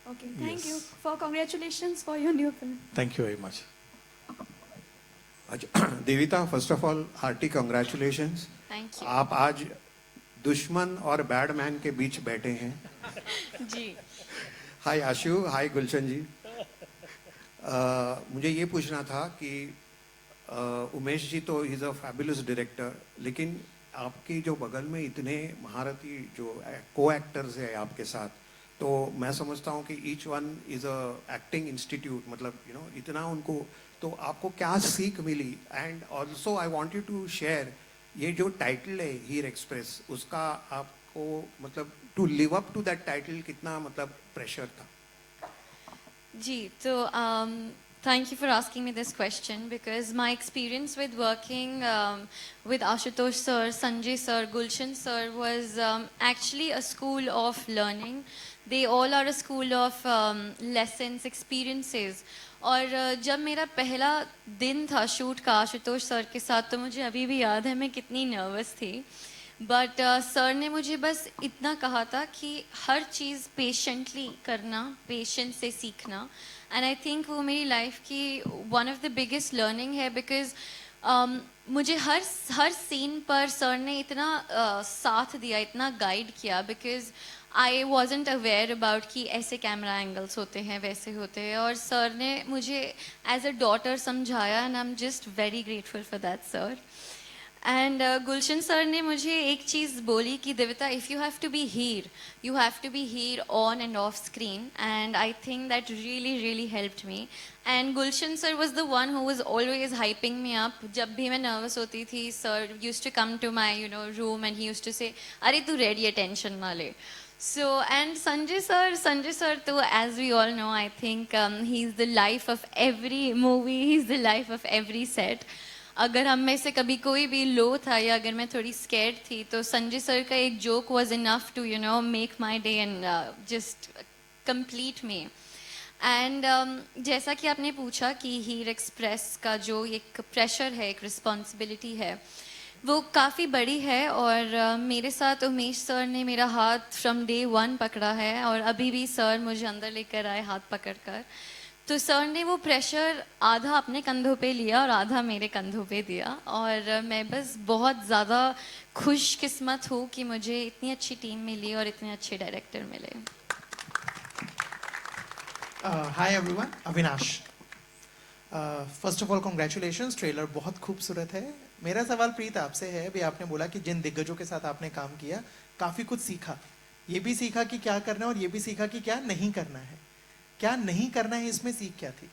Okay, thank you Yes. for congratulations for your new film. Thank you very much. Devita, first of all hearty congratulations. Thank you आप आज दुश्मन और badman के बीच बैठे हैं. जी. हाय आशु, हाय गुलशन जी. मुझे ये पूछना था कि उमेश जी तो इज़ अ फैबुलस डायरेक्टर, लेकिन आपकी जो बगल में इतने महारथी जो को एक्टर्स है आपके साथ, तो मैं समझता हूँ कि each one is a acting institute, मतलब इतना उनको, तो आपको क्या सीख मिली. And also I want you to share, ये जो टाइटल है हीर एक्सप्रेस, उसका आपको मतलब to live up to that title कितना मतलब प्रेशर था. जी, तो thank you for asking me this question because my experience with working with Ashutosh sir, Sanjay sir, Gulshan sir was actually a school of learning. They all are a school of lessons, experiences. और जब मेरा पहला दिन था shoot का Ashutosh sir के साथ, तो मुझे अभी भी याद है मैं कितनी नर्वस थी. बट सर ने मुझे बस इतना कहा था कि हर चीज़ पेशेंटली करना, पेशेंस से सीखना. एंड आई थिंक वो मेरी लाइफ की one of the biggest learning है बिकॉज मुझे हर सीन पर सर ने इतना साथ दिया, इतना गाइड किया, because I wasn't aware about कि ऐसे कैमरा एंगल्स होते हैं, वैसे होते हैं. और सर ने मुझे एज अ डॉटर समझाया and I am just very grateful for that sir. And Gulshan sir ने मुझे एक चीज़ बोली कि Devita, if you have to be here, you have to be here on and off screen. And I think that really really helped me. And Gulshan sir was the one who was always hyping me up. जब भी मैं nervous होती थी, sir use to come to my room and he used to say, अरे तू ready है, tension ना ले. So, and Sanjay sir too, as we all know, I think he's the life of every movie, he's the life of every set. अगर हम में से कभी कोई भी लो था या अगर मैं थोड़ी स्कैर्ड थी, तो संजय सर का एक joke was enough to make my day and just complete me. And जैसा कि आपने पूछा कि हीर एक्सप्रेस का जो एक प्रेशर है, एक रिस्पॉन्सिबिलिटी है, वो काफ़ी बड़ी है. और मेरे साथ उमेश सर ने मेरा हाथ फ्रॉम डे वन पकड़ा है और अभी भी सर मुझे अंदर लेकर आए हाथ पकड़कर. तो सर ने वो प्रेशर आधा अपने कंधों पे लिया और आधा मेरे कंधों पे दिया. और मैं बस बहुत ज़्यादा खुशकिस्मत हूँ कि मुझे इतनी अच्छी टीम मिली और इतने अच्छे डायरेक्टर मिले. Hi everyone, Avinash. First of all congratulations, trailer बहुत खूबसूरत है. मेरा सवाल प्रीत आपसे है. अभी आपने बोला कि जिन दिग्गजों के साथ आपने काम किया, काफ़ी कुछ सीखा. ये भी सीखा कि क्या करना है और ये भी सीखा कि क्या नहीं करना है. क्या नहीं करना है, इसमें सीख क्या थी?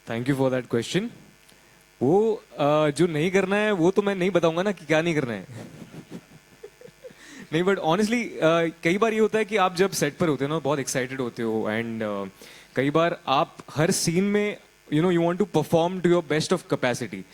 Thank you for that question. वो जो नहीं करना है वो तो मैं नहीं बताऊंगा ना कि क्या नहीं करना है. नहीं, बट ऑनेस्टली कई बार ये होता है कि आप जब सेट पर होते हो ना, बहुत एक्साइटेड होते हो एंड कई बार आप हर सीन में you want to perform to your best of capacity.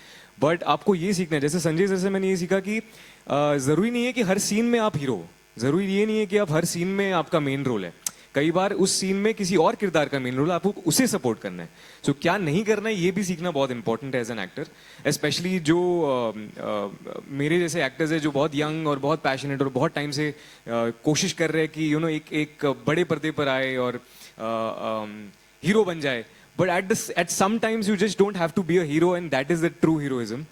But आपको ये सीखना है, जैसे संजय सर से मैंने ये सीखा कि ज़रूरी नहीं है कि हर सीन में आप हीरो हो. ज़रूरी ये नहीं है कि आप हर सीन में आपका मेन रोल है. कई बार उस सीन में किसी और किरदार का मेन रोल है, आपको उसे सपोर्ट करना है. सो क्या नहीं करना है, ये भी सीखना बहुत इंपॉर्टेंट है एज एन एक्टर. स्पेशली जो मेरे जैसे एक्टर्स हैं जो बहुत यंग और बहुत पैशनेट और बहुत टाइम से कोशिश कर रहे हैं कि एक बड़े पर्दे पर आए और हीरो बन जाए. But at some times you just don't have to be a hero, and that is the true heroism.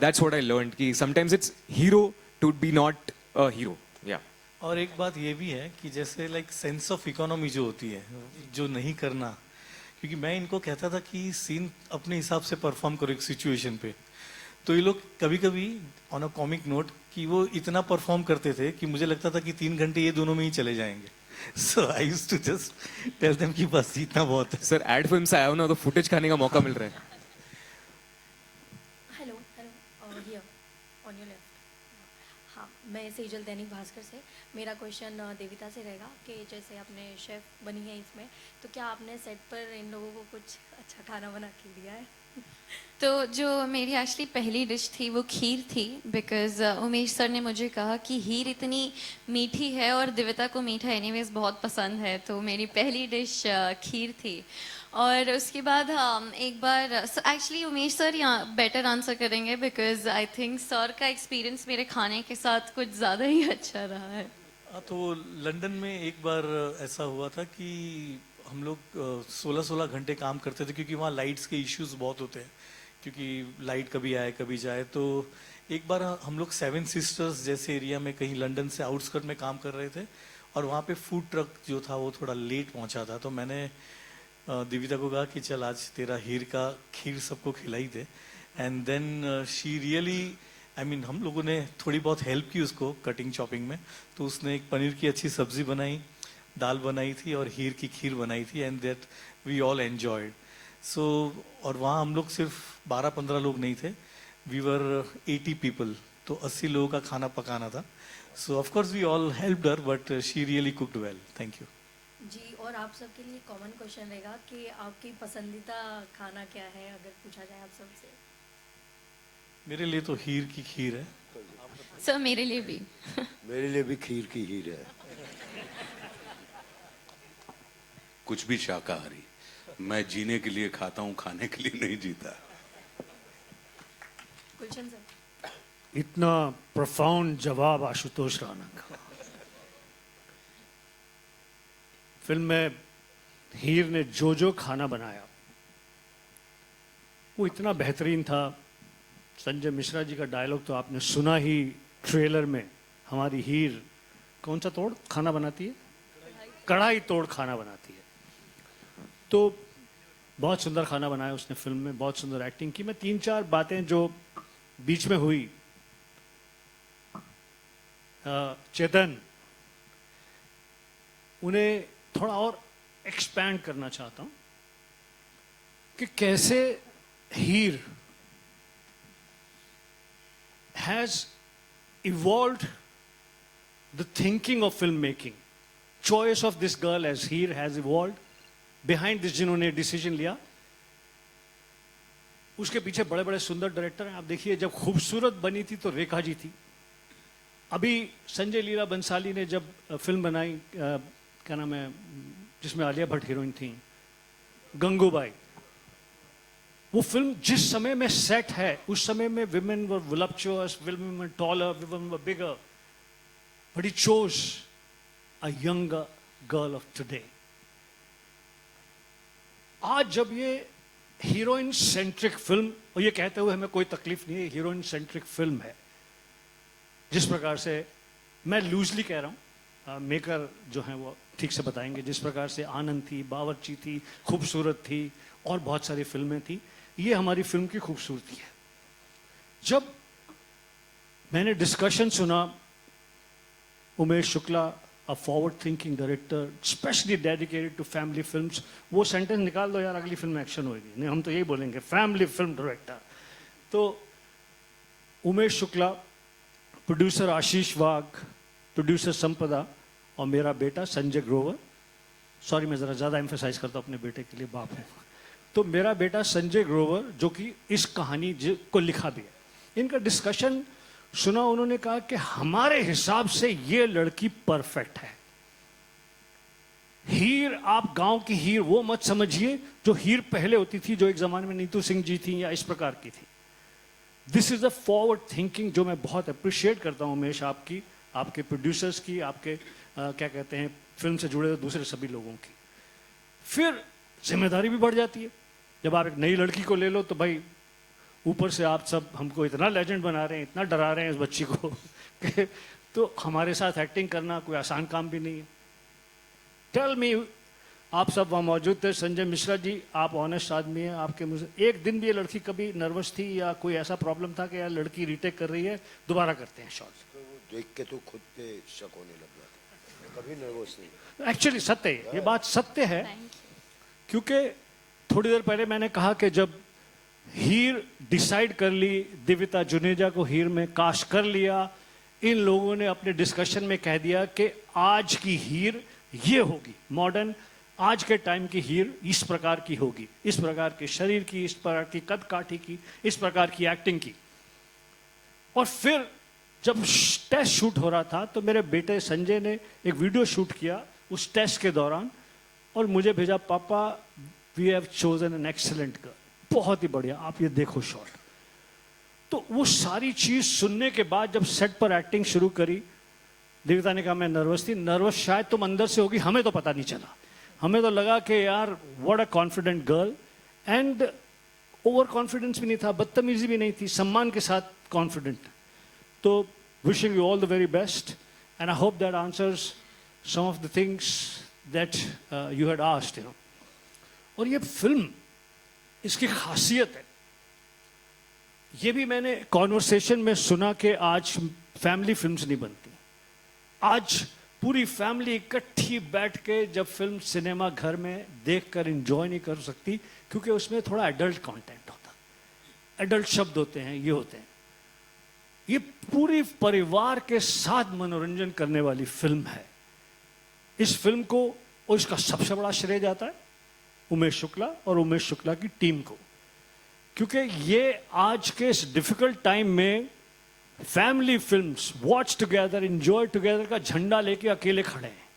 That's what I learned. कि sometimes it's hero to be not a hero. Yeah. और एक बात ये भी है कि जैसे like sense of economy जो होती है, जो नहीं करना, क्योंकि मैं इनको कहता था कि सीन अपने हिसाब से परफॉर्म करो एक सिचुएशन पे. तो ये लोग कभी कभी ऑन अ कॉमिक नोट कि वो इतना परफॉर्म करते थे कि मुझे लगता था कि 3 घंटे ये दोनों में ही चले जाएंगे. So I used to just tell them कि बस इतना बहुत है. सर एड फिल्म से आया हो ना, तो फुटेज खाने का मौका मिल रहा है. Hello here on your left. हाँ, मैं सेजल दैनिक भास्कर से. मेरा क्वेश्चन देविता से रहेगा कि जैसे आपने शेफ़ बनी है इसमें, तो क्या आपने सेट पर इन लोगों को कुछ अच्छा खाना बना के दिया है? तो जो मेरी एक्चुअली पहली डिश थी वो खीर थी, बिकॉज उमेश सर ने मुझे कहा कि हीर इतनी मीठी है और दिविता को मीठा एनीवेज बहुत पसंद है. तो मेरी पहली डिश खीर थी. और उसके बाद एक बार एक्चुअली उमेश सर यहाँ बेटर आंसर करेंगे, बिकॉज आई थिंक सर का एक्सपीरियंस मेरे खाने के साथ कुछ ज़्यादा ही अच्छा रहा है. हाँ, तो लंदन में एक बार ऐसा हुआ था कि हम लोग 16-16 घंटे काम करते थे, क्योंकि वहाँ लाइट्स के इश्यूज बहुत होते हैं, क्योंकि लाइट कभी आए कभी जाए। तो एक बार हम लोग सेवन सिस्टर्स जैसे एरिया में कहीं लंदन से आउटस्कर्ट में काम कर रहे थे, और वहाँ पे फूड ट्रक जो था वो थोड़ा लेट पहुँचा था। तो मैंने दिविता को कहा कि चल आज तेरा हीर का खीर सबको खिलाई दे। And then she really, I mean हम लोगों ने थोड़ी बहुत हेल्प की उसको कटिंग चॉपिंग में। तो उसने एक पनीर की अच्छी सब्जी बनाई, दाल बनाई थी और हीर की खीर बनाई थी, and that we all enjoyed. So और वहाँ हम लोग सिर्फ 12-15 लोग नहीं थे, वी वर 80 पीपल, तो 80 लोगों का खाना पकाना था। So of course we all helped her, but she really cooked well. Thank you जी। और आप सबके लिए कॉमन क्वेश्चन रहेगा कि आपकी पसंदीदा खाना क्या है, अगर पूछा जाए आप सबसे। मेरे लिए तो हीर की खीर है। सर मेरे लिए भी। मेरे लिए भी खीर की हीर है। कुछ भी शाकाहारी, मैं जीने के लिए खाता हूं, खाने के लिए नहीं जीता। गुलशन सर। इतना प्रोफाउंड जवाब आशुतोष राणा का। फिल्म में हीर ने जो जो खाना बनाया वो इतना बेहतरीन था। संजय मिश्रा जी का डायलॉग तो आपने सुना ही ट्रेलर में। हमारी हीर कौन सा तोड़ खाना बनाती है? कढ़ाई तोड़ खाना बनाती है। तो बहुत सुंदर खाना बनाया उसने फिल्म में, बहुत सुंदर एक्टिंग की। मैं 3-4 बातें जो बीच में हुई, चेतन, उन्हें थोड़ा और एक्सपैंड करना चाहता हूं कि कैसे हीर has evolved the thinking of filmmaking. Choice of this girl as Heer has evolved. Behind this जिन्होंने डिसीजन लिया, उसके पीछे बड़े बड़े सुंदर डायरेक्टर हैं। आप देखिए, जब खूबसूरत बनी थी तो रेखा जी थी। अभी संजय लीला बंसाली ने जब फिल्म बनाई, क्या नाम है, जिसमें आलिया भट्ट हीरोइन थी, गंगूबाई, वो फिल्म जिस समय में सेट है उस समय में women were voluptuous, women were taller, women were bigger, but he chose a younger girl of today. आज जब ये हीरोइन सेंट्रिक फिल्म, और ये कहते हुए हमें कोई तकलीफ नहीं है, हीरोइन सेंट्रिक फिल्म है, जिस प्रकार से, मैं लूजली कह रहा हूं, मेकर जो हैं वो ठीक से बताएंगे, जिस प्रकार से आनंद थी, बावर्ची थी, खूबसूरत थी, और बहुत सारी फिल्में थी, ये हमारी फिल्म की खूबसूरती है। जब मैंने डिस्कशन सुना, Umesh Shukla, a forward thinking director specially dedicated to family films, वो सेंटेंस निकाल दो यार, अगली फिल्म में एक्शन होगी। नहीं, हम तो यही बोलेंगे, फैमिली फिल्म डायरेक्टर। तो उमेश शुक्ला, प्रोड्यूसर आशीष वाघ, प्रोड्यूसर संपदा, और मेरा बेटा संजय ग्रोवर। सॉरी, मैं ज़रा ज़्यादा एम्फेसाइज करता हूँ अपने बेटे के लिए, बाप हूँ। तो मेरा बेटा संजय ग्रोवर, जो कि इस कहानी को लिखा भी है, इनका डिस्कशन सुना। उन्होंने कहा कि हमारे हिसाब से ये लड़की परफेक्ट है। हीर, आप गांव की हीर वो मत समझिए जो हीर पहले होती थी, जो एक जमाने में नीतू सिंह जी थी या इस प्रकार की थी। This is a forward thinking जो मैं बहुत अप्रिशिएट करता हूं उमेश, आपकी, आपके प्रोड्यूसर्स की, आपके क्या कहते हैं, फिल्म से जुड़े हुए दूसरे सभी लोगों की। फिर जिम्मेदारी भी बढ़ जाती है। जब आप एक नई लड़की को ले लो तो भाई ऊपर से आप सब हमको इतना लेजेंड बना रहे हैं, इतना डरा रहे हैं इस बच्ची को कि तो हमारे साथ एक्टिंग करना कोई आसान काम भी नहीं है। टेल मी, आप सब वहाँ मौजूद थे, संजय मिश्रा जी, आप ऑनेस्ट आदमी हैं, आपके मुझे एक दिन भी ये लड़की कभी नर्वस थी या कोई ऐसा प्रॉब्लम था कि यार लड़की रीटेक कर रही है, दोबारा करते हैं शॉट? देख के तो खुद पे शक होने लग जाता, कभी नर्वस नहीं। एक्चुअली सत्य है, ये बात सत्य है, क्योंकि थोड़ी देर पहले मैंने कहा कि जब हीर डिसाइड कर ली, दिविता जुनेजा को हीर में कास्ट कर लिया, इन लोगों ने अपने डिस्कशन में कह दिया कि आज की हीर ये होगी, मॉडर्न आज के टाइम की हीर इस प्रकार की होगी, इस प्रकार के शरीर की, इस प्रकार की कद काठी की, इस प्रकार की एक्टिंग की। और फिर जब टेस्ट शूट हो रहा था तो मेरे बेटे संजय ने एक वीडियो शूट किया उस टेस्ट के दौरान और मुझे भेजा, पापा we have chosen an excellent girl, बहुत ही बढ़िया, आप ये देखो शॉट। तो वो सारी चीज सुनने के बाद जब सेट पर एक्टिंग शुरू करी देविता ने कहा मैं नर्वस थी। नर्वस शायद तुम अंदर से होगी, हमें तो पता नहीं चला। हमें तो लगा कि यार what a confident girl, and over confidence भी नहीं था, बदतमीजी भी नहीं थी, सम्मान के साथ कॉन्फिडेंट। तो wishing you all the very best and I hope that answers some of the things that you had asked, you know. और ये फिल्म, इसकी खासियत है, ये भी मैंने कॉन्वर्सेशन में सुना कि आज फैमिली फिल्म्स नहीं बनती। आज पूरी फैमिली इकट्ठी बैठ के जब फिल्म सिनेमा घर में देखकर एंजॉय नहीं कर सकती, क्योंकि उसमें थोड़ा एडल्ट कंटेंट होता, एडल्ट शब्द होते हैं, ये होते हैं। ये पूरी परिवार के साथ मनोरंजन करने वाली फिल्म है। इस फिल्म को, और इसका सबसे बड़ा श्रेय जाता है उमेश शुक्ला और उमेश शुक्ला की टीम को, क्योंकि ये आज के इस डिफिकल्ट टाइम में family films, watch together, enjoy together का झंडा लेके अकेले खड़े हैं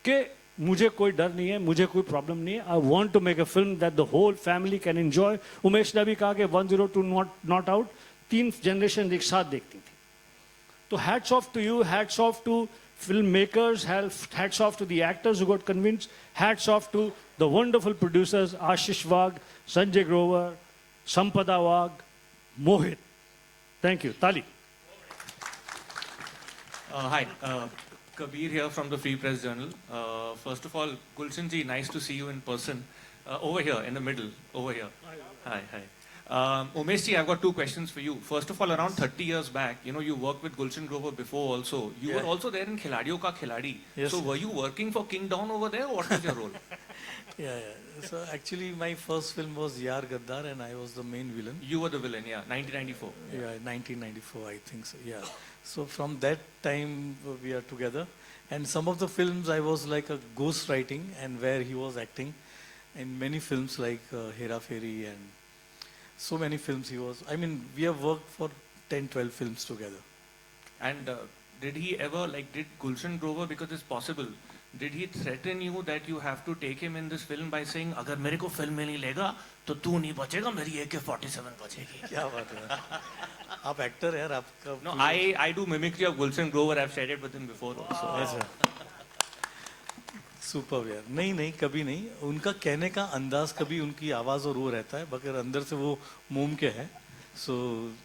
कि मुझे कोई डर नहीं है, मुझे कोई प्रॉब्लम नहीं है, I want to make a film that the whole family can enjoy. Umesh ने भी कहा कि 102 नॉट आउट 3 जनरेशन एक साथ देखती थी। तो hats off to you, hats off to filmmakers, hats off to the actors who got convinced, hats off to the wonderful producers Ashish Wagh, Sanjay Grover, Sampada Wagh, Mohit. Thank you. Tali. Hi, Kabir here from the Free Press Journal. First of all, Gulshan ji, nice to see you in person. Over here, in the middle, over here. Hi, hi. Umesh ji, I've got 2 questions for you. First of all, around 30 years back, you know, you worked with Gulshan Grover before also. You were also there in Khiladiyon Ka Khiladi. Yes. So were you working for King Don over there, or what was your role? Yeah. So actually, my first film was Yaar Gaddar, and I was the main villain. You were the villain, yeah, 1994. Yeah, 1994, I think so. Yeah. So from that time we are together, and some of the films I was like a ghost writing, and where he was acting, in many films like Hera Fairy and so many films he was. I mean, we have worked for 10-12 films together. And did he ever, like, did Gulshan Grover, because it's possible, did he threaten you that you have to take him in this film by saying, अगर मेरे को film में नहीं लेगा तो तू नहीं बचेगा, मेरी AK-47 बचेगी? क्या बात है, आप एक्टर हैं यार, आपका. No, I do mimicry of Gulshan Grover. I've shared it with him before also. अच्छा, सुपर यार. नहीं, कभी नहीं. उनका कहने का अंदाज, कभी उनकी आवाज और वो रहता है, मगर अंदर से वो मोम के है. सो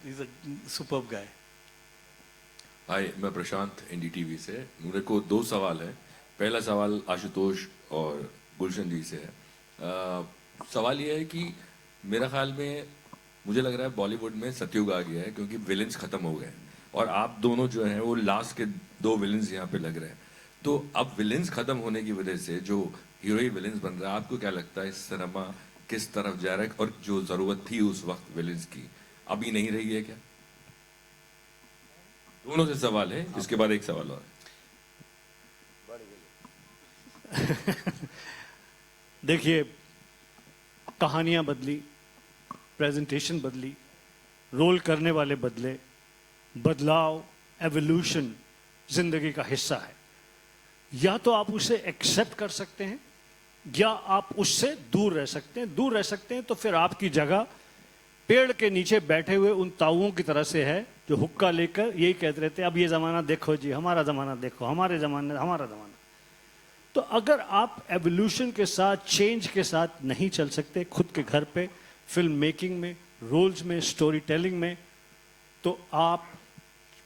इज अ सुपर्ब गाय. हाय, मैं प्रशांत, NDTV से. मेरे को 2 सवाल है. पहला सवाल आशुतोष और गुलशन जी से है. सवाल ये है कि मेरा ख्याल में मुझे लग रहा है बॉलीवुड में सतयुग आ गया है, क्योंकि विलेंस खत्म हो गए और आप दोनों जो हैं वो लास्ट के 2 विलेंस यहाँ पे लग रहे हैं. तो अब विलेंस खत्म होने की वजह से जो हीरो विलेंस बन रहा है, आपको क्या लगता है सिनेमा किस तरफ जा रहा है, और जो जरूरत थी उस वक्त विलेंस की अभी नहीं रही है क्या? दोनों से सवाल है, इसके बाद एक सवाल और है. देखिए, कहानियां बदली, प्रेजेंटेशन बदली, रोल करने वाले बदले. बदलाव, एवोल्यूशन जिंदगी का हिस्सा है. या तो आप उसे एक्सेप्ट कर सकते हैं, या आप उससे दूर रह सकते हैं. दूर रह सकते हैं तो फिर आपकी जगह पेड़ के नीचे बैठे हुए उन ताऊओं की तरह से है जो हुक्का लेकर यही कहते रहते हैं, अब ये ज़माना देखो जी, हमारा ज़माना देखो, हमारे ज़माने, हमारा ज़माना. तो अगर आप एवोल्यूशन के साथ, चेंज के साथ नहीं चल सकते खुद के घर पे, फिल्म मेकिंग में, रोल्स में, स्टोरी टेलिंग में, तो आप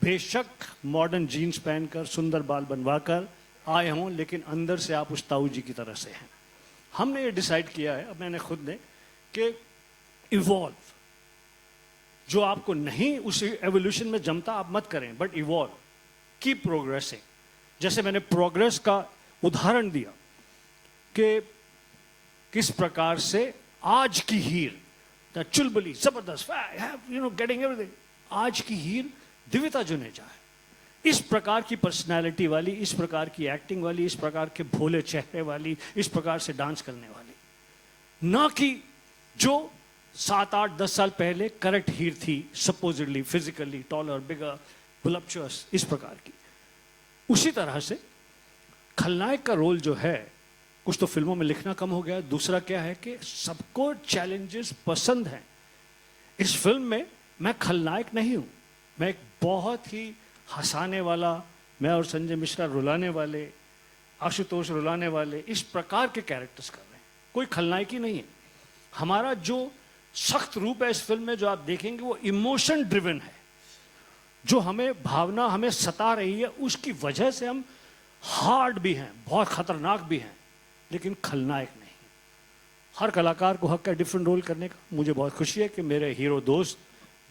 बेशक मॉडर्न जीन्स पहनकर, सुंदर बाल बनवाकर आए हों, लेकिन अंदर से आप उस ताऊ जी की तरह से हैं. हमने ये डिसाइड किया है, अब मैंने खुद ने, कि इवॉल्व. जो आपको नहीं उस एवोल्यूशन में जमता आप मत करें, बट इवॉल्व, कीप प्रोग्रेसिंग. जैसे मैंने प्रोग्रेस का उदाहरण दिया कि किस प्रकार से आज की हीर, द चुलबुली, जबरदस्त, यू नो, गेटिंग एवरीथिंग, आज की हीर दिविता जुनेजा है. इस प्रकार की पर्सनालिटी वाली, इस प्रकार की एक्टिंग वाली, इस प्रकार के भोले चेहरे वाली, इस प्रकार से डांस करने वाली, ना कि जो 7, 8, 10 साल पहले करेक्ट हीर थी, सपोजिटली फिजिकली टॉलर, बिगर, वुलप्चुअस, इस प्रकार की. उसी तरह से खलनायक का रोल जो है, कुछ तो फिल्मों में लिखना कम हो गया. दूसरा क्या है कि सबको चैलेंजेस पसंद हैं. इस फिल्म में मैं खलनायक नहीं हूं, मैं एक बहुत ही हंसाने वाला, मैं और संजय मिश्रा रुलाने वाले, आशुतोष रुलाने वाले, इस प्रकार के कैरेक्टर्स कर रहे हैं। कोई खलनायकी नहीं है। हमारा जो सख्त रूप है इस फिल्म में, जो आप देखेंगे, वो इमोशन ड्रिवन है। जो हमें भावना हमें सता रही है, उसकी वजह से हम हार्ड भी हैं, बहुत खतरनाक भी हैं, लेकिन खलनायक नहीं। हर कलाकार को हक है डिफरेंट रोल करने का। मुझे बहुत खुशी है कि मेरे हीरो दोस्त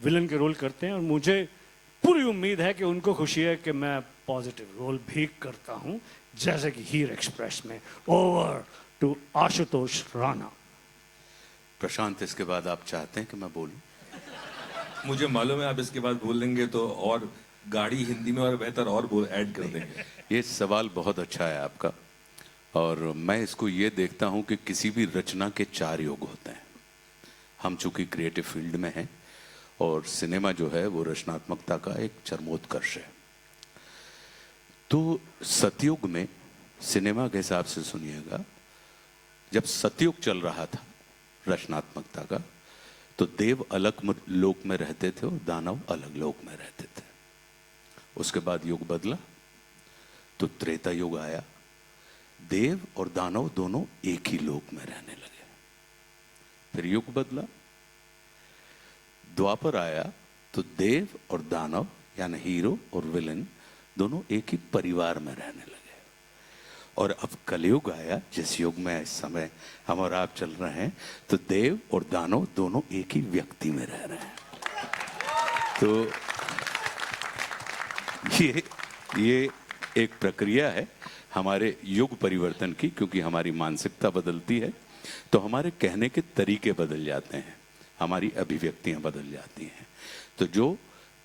विलन के रोल करते हैं, और मुझे पूरी उम्मीद है कि उनको खुशी है कि मैं पॉजिटिव रोल भी करता हूं, जैसे कि हीर एक्सप्रेस में। Over to Ashutosh Rana. प्रशांत, इसके बाद आप चाहते हैं कि मैं बोलूं? मुझे मालूम है आप इसके बाद बोल देंगे तो और गाड़ी हिंदी में और बेहतर और बोल ऐड कर देंगे। ये सवाल बहुत अच्छा है आपका, और मैं इसको ये देखता हूं कि किसी भी रचना के 4 युग होते हैं। हम चूंकि क्रिएटिव फील्ड में हैं, और सिनेमा जो है वो रचनात्मकता का एक चरमोत्कर्ष है। तो सतयुग में सिनेमा के हिसाब से सुनिएगा, जब सतयुग चल रहा था रचनात्मकता का, तो देव अलग लोक में रहते थे और दानव अलग लोक में रहते थे। उसके बाद युग बदला तो त्रेता युग आया, देव और दानव दोनों एक ही लोक में रहने लगे। फिर युग बदला, द्वापर आया तो देव और दानव यानी हीरो और विलन दोनों एक ही परिवार में रहने लगे। और अब कलयुग आया, जिस युग में इस समय हम और आप चल रहे हैं, तो देव और दानव दोनों एक ही व्यक्ति में रह रहे हैं। तो ये एक प्रक्रिया है हमारे युग परिवर्तन की, क्योंकि हमारी मानसिकता बदलती है तो हमारे कहने के तरीके बदल जाते हैं, हमारी अभिव्यक्तियां बदल जाती हैं। तो जो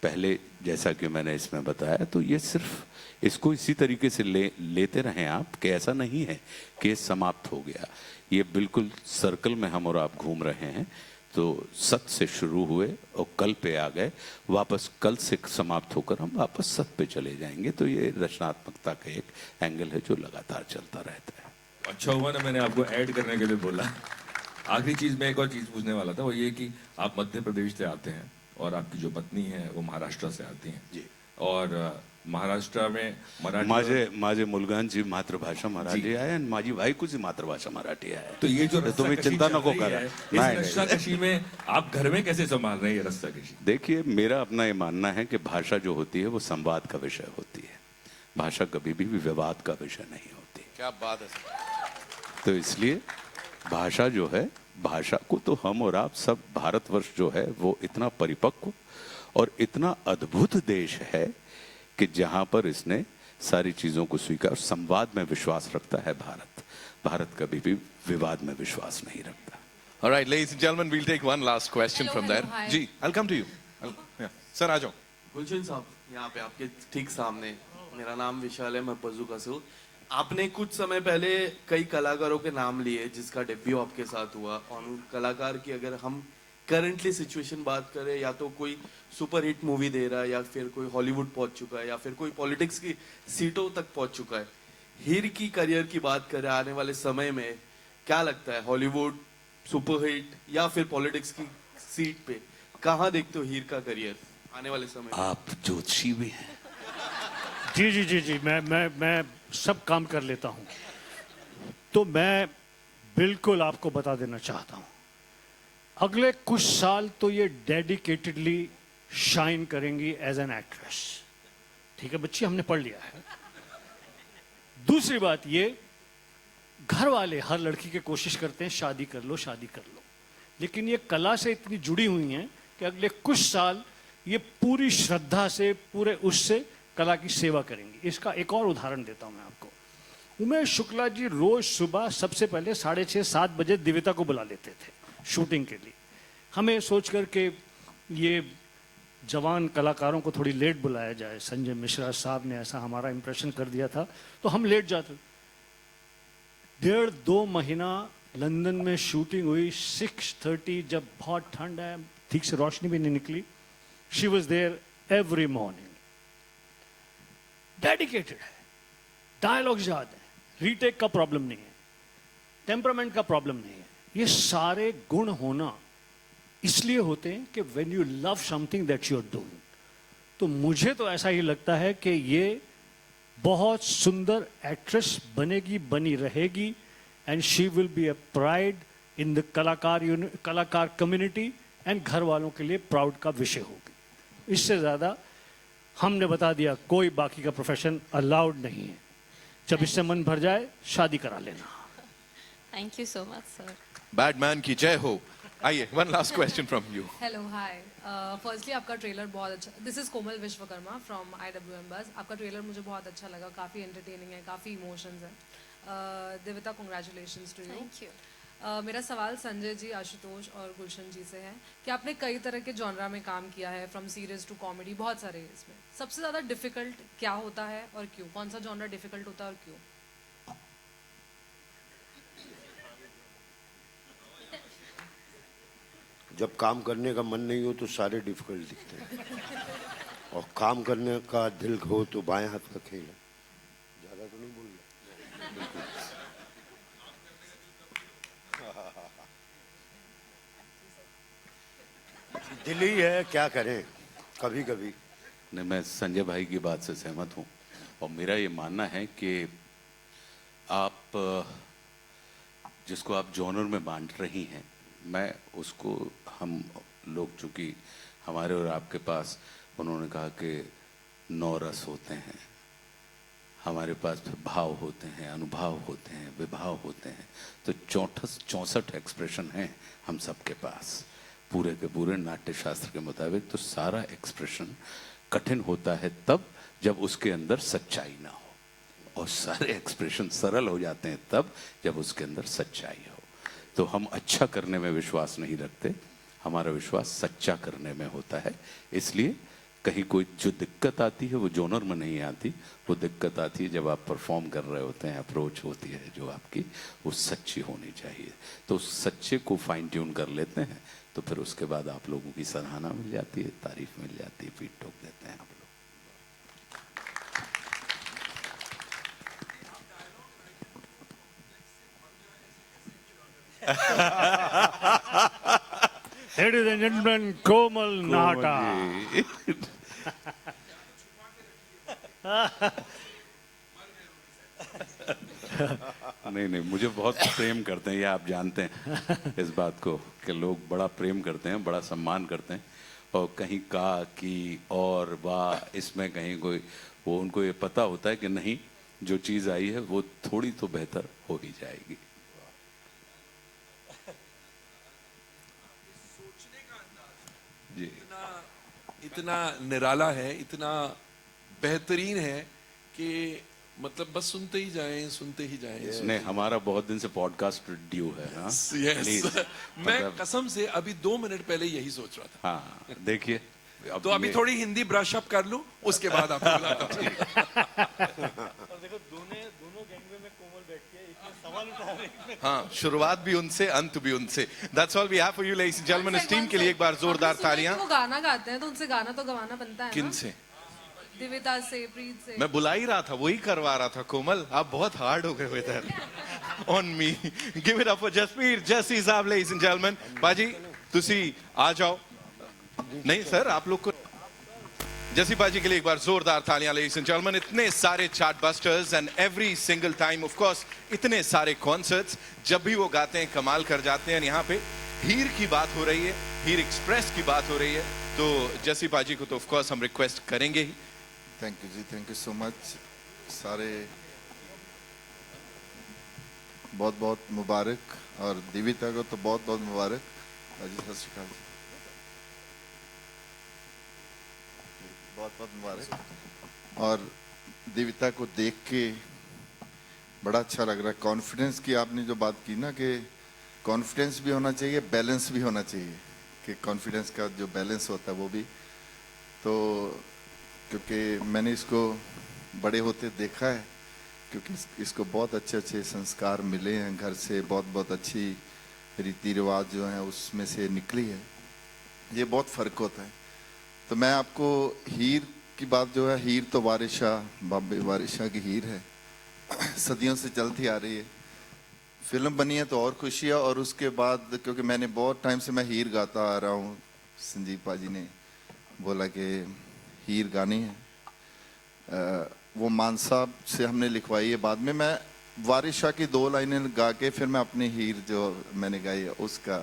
पहले, जैसा कि मैंने इसमें बताया, तो ये सिर्फ इसको इसी तरीके से लेते रहें आप, कि ऐसा नहीं है कि ये समाप्त हो गया। ये बिल्कुल सर्कल में हम और आप घूम रहे हैं। तो सत से शुरू हुए और कल पे आ गए, वापस कल से समाप्त होकर हम वापस सत पे चले जाएंगे। तो ये रचनात्मकता का एक एंगल है जो लगातार चलता रहता है। अच्छा हुआ ना मैंने आपको ऐड करने के लिए बोला। आखिरी चीज मैं एक और चीज पूछने वाला था, वो ये कि आप मध्य प्रदेश से आते हैं और आपकी जो पत्नी है वो महाराष्ट्र से आती हैं जी। और महाराष्ट्र में माझे मुलगांची मातृभाषा मराठी आहे आणि माझी बायकोची मातृभाषा मराठी आहे। तो ये जो तुम्हें चिंता नको करा। रस्साकशी में आप घर में कैसे संभाल रहे हैं ये रस्साकशी? देखिए, मेरा अपना ये मानना है कि भाषा जो होती है वो संवाद का विषय होती है, भाषा कभी भी विवाद का विषय नहीं होती। क्या बात है। तो इसलिए भाषा जो है, भाषा को तो हम और आप सब, भारतवर्ष जो है वो इतना परिपक्व और इतना अद्भुत देश है कि जहां पर इसने सारी चीजों को स्वीकार, संवाद में विश्वास रखता है। भारत कभी भी विवाद में विश्वास नहीं रखता। All right, ladies and gentlemen, we'll take one last question from there. जी, I'll come to you. Sir आ जाओ। गुलशन साहब, यहाँ पे आपके ठीक सामने, मेरा नाम विशाल है, मैं बजूका से हूँ। आपने कुछ समय पहले कई कलाकारों के नाम लिए जिसका डेब्यू आपके साथ हुआ, और उन कलाकार की अगर हम करंटली सिचुएशन बात करें, या तो कोई सुपर हिट मूवी दे रहा है, या फिर कोई हॉलीवुड पहुंच चुका है, या फिर कोई पॉलिटिक्स की सीटों तक पहुंच चुका है। हीर की करियर की बात करें आने वाले समय में, क्या लगता है, हॉलीवुड, सुपर हिट या फिर पॉलिटिक्स की सीट पे कहाँ देखते हो हीर का करियर आने वाले समय? आप ज्योतिषी भी हैं। जी जी जी जी, मैं सब काम कर लेता हूँ। तो मैं बिल्कुल आपको बता देना चाहता हूँ, अगले कुछ साल तो ये डेडिकेटेडली शाइन करेंगी एज एन एक्ट्रेस। ठीक है बच्ची, हमने पढ़ लिया है। दूसरी बात ये, घर वाले हर लड़की के कोशिश करते हैं शादी कर लो शादी कर लो, लेकिन ये कला से इतनी जुड़ी हुई हैं कि अगले कुछ साल ये पूरी श्रद्धा से, पूरे उससे कला की सेवा करेंगी। इसका एक और उदाहरण देता हूं मैं आपको। उमेश शुक्ला जी रोज सुबह सबसे पहले 6:30-7 बजे दिव्यता को बुला लेते थे शूटिंग के लिए। हमें सोच कर के ये जवान कलाकारों को थोड़ी लेट बुलाया जाए, संजय मिश्रा साहब ने ऐसा हमारा इंप्रेशन कर दिया था, तो हम लेट जाते। 1.5-2 महीना लंदन में शूटिंग हुई। 6:30 जब बहुत ठंड है, ठीक से रोशनी भी नहीं निकली, she was there every morning. Dedicated है, डायलॉग्स याद है, रीटेक का प्रॉब्लम नहीं है, टेम्परामेंट का प्रॉब्लम नहीं है। ये सारे गुण होना इसलिए होते हैं कि when you love something that you are doing. तो मुझे तो ऐसा ही लगता है कि ये बहुत सुंदर एक्ट्रेस बनेगी, बनी रहेगी, and she will be a pride in the कलाकार कम्युनिटी, एंड घर वालों के लिए प्राउड का विषय होगी। इससे ज़्यादा हमने बता दिया, कोई बाकी का प्रोफेशन अलाउड नहीं है। जब इससे मन भर जाए शादी करा लेना। Thank you so much, sir. Badman की जय हो। आइए, one last question from you. Hello hi, firstly आपका ट्रेलर बहुत अच्छा, this is Komal Vishwakarma from IWM बस। आपका ट्रेलर मुझे बहुत अच्छा लगा, काफ़ी एंटरटेनिंग है, काफ़ी इमोशंस है। Devita, congratulations to you. Thank you. मेरा सवाल संजय जी, आशुतोष और गुलशन जी से है कि आपने कई तरह के जॉनरा में काम किया है, फ्रॉम सीरीज टू कॉमेडी, बहुत सारे इसमें। सबसे ज़्यादा डिफिकल्ट क्या होता है और क्यों? कौन सा जॉनरा डिफिकल्ट होता है और क्यों? जब काम करने का मन नहीं हो तो सारे डिफिकल्ट दिखते हैं, और काम करने का दिल हो तो बाएं हाथ का खेल है। ज्यादा तो नहीं बोल रहा। दिल ही है, क्या करें कभी कभी। नहीं, मैं संजय भाई की बात से सहमत हूँ, और मेरा ये मानना है कि आप जिसको आप जॉनर में बांट रही हैं, मैं उसको, हम लोग चूँकि हमारे और आपके पास, उन्होंने कहा कि 9 रस होते हैं, हमारे पास भाव होते हैं, अनुभव होते हैं, विभाव होते हैं, तो 64 एक्सप्रेशन हैं हम सबके पास पूरे के पूरे नाट्य शास्त्र के मुताबिक। तो सारा एक्सप्रेशन कठिन होता है तब जब उसके अंदर सच्चाई ना हो, और सारे एक्सप्रेशन सरल हो जाते हैं तब जब उसके अंदर सच्चाई हो। तो हम अच्छा करने में विश्वास नहीं रखते, हमारा विश्वास सच्चा करने में होता है। इसलिए कहीं कोई जो दिक्कत आती है वो जॉनर में नहीं आती, वो दिक्कत आती है जब आप परफॉर्म कर रहे होते हैं, अप्रोच होती है जो आपकी, वो सच्ची होनी चाहिए। तो उस सच्चे को फाइन ट्यून कर लेते हैं, तो फिर उसके बाद आप लोगों की सराहना मिल जाती है, तारीफ मिल जाती है, पीठ ठोक देते हैं आप लोग। Ladies and gentlemen, Komal Nahata. नहीं नहीं, मुझे बहुत प्रेम करते हैं, ये आप जानते हैं इस बात को, कि लोग बड़ा प्रेम करते हैं, बड़ा सम्मान करते हैं, और कहीं का की और वाह इसमें कहीं कोई, वो उनको ये पता होता है कि नहीं, जो चीज़ आई है वो थोड़ी तो बेहतर हो ही जाएगी। जी, इतना निराला है, इतना बेहतरीन है कि मतलब बस सुनते ही जाएं, सुनते ही जाएं। नहीं, हमारा बहुत दिन से पॉडकास्ट ड्यू है। हाँ, yes. मैं कसम से अभी 2 मिनट पहले यही सोच रहा था। हाँ, देखिए तो अभी थोड़ी हिंदी ब्रश अप कर लूं, उसके बाद आपको बुलाता हूं। देखो, दोनों गैंगवे में कोमल बैठ के इतने सवाल उठा रहे हैं। हाँ, शुरुआत भी उनसे, अंत भी उनसे। That's all we have for you, ladies and gentlemen. इस टीम के लिए एक बार जोरदार तालियां। वो गाना गाते हैं तो उनसे गाना तो गवाना बनता है ना। किन से? दिविता से, प्रीत से। मैं बुला ही रहा था, वही करवा रहा था। कोमल, आप बहुत हार्ड हो गए हो इधर। On me. Give it up for Jaspir, Jesse साहब, ladies and gentlemen. बाजी, तुसी आ जाओ। नहीं सर, आप लोग को जसी बाजी के लिए एक बार जोरदार तालियां, ladies and gentlemen. इतने सारे chart busters and every single time, of course, इतने सारे कॉन्सर्ट्स, जब भी वो गाते हैं कमाल कर जाते हैं। यहाँ पे हीर की बात हो रही है, हीर एक्सप्रेस की बात हो रही है, तो जसी बाजी को तो ऑफ कोर्स हम रिक्वेस्ट करेंगे ही। थैंक यू जी, थैंक यू सो मच। सारे बहुत बहुत मुबारक, और दिविता को तो बहुत बहुत मुबारक। जी, सत श्री अकाल जी, बहुत बहुत मुबारक। और दिविता को देख के बड़ा अच्छा लग रहा है। कॉन्फिडेंस की आपने जो बात की ना, कि कॉन्फिडेंस भी होना चाहिए, बैलेंस भी होना चाहिए, कि कॉन्फिडेंस का जो बैलेंस होता है वो भी, तो क्योंकि मैंने इसको बड़े होते देखा है, क्योंकि इसको बहुत अच्छे अच्छे संस्कार मिले हैं घर से, बहुत बहुत अच्छी रीति रिवाज जो हैं उसमें से निकली है। ये बहुत फ़र्क होता है। तो मैं आपको हीर की बात जो है, हीर तो वारिशाह, बाबे वारिशाह की हीर है, सदियों से चलती आ रही है। फिल्म बनी है तो और खुशी है, और उसके बाद क्योंकि मैंने बहुत टाइम से मैं हीर गाता आ रहा हूँ, संजीव पाजी ने बोला कि हीर गानी है, वो मान साहब से हमने लिखवाई है। बाद में मैं वारिस शाह की 2 लाइनें गा के फिर मैं अपनी हीर जो मैंने गाई है उसका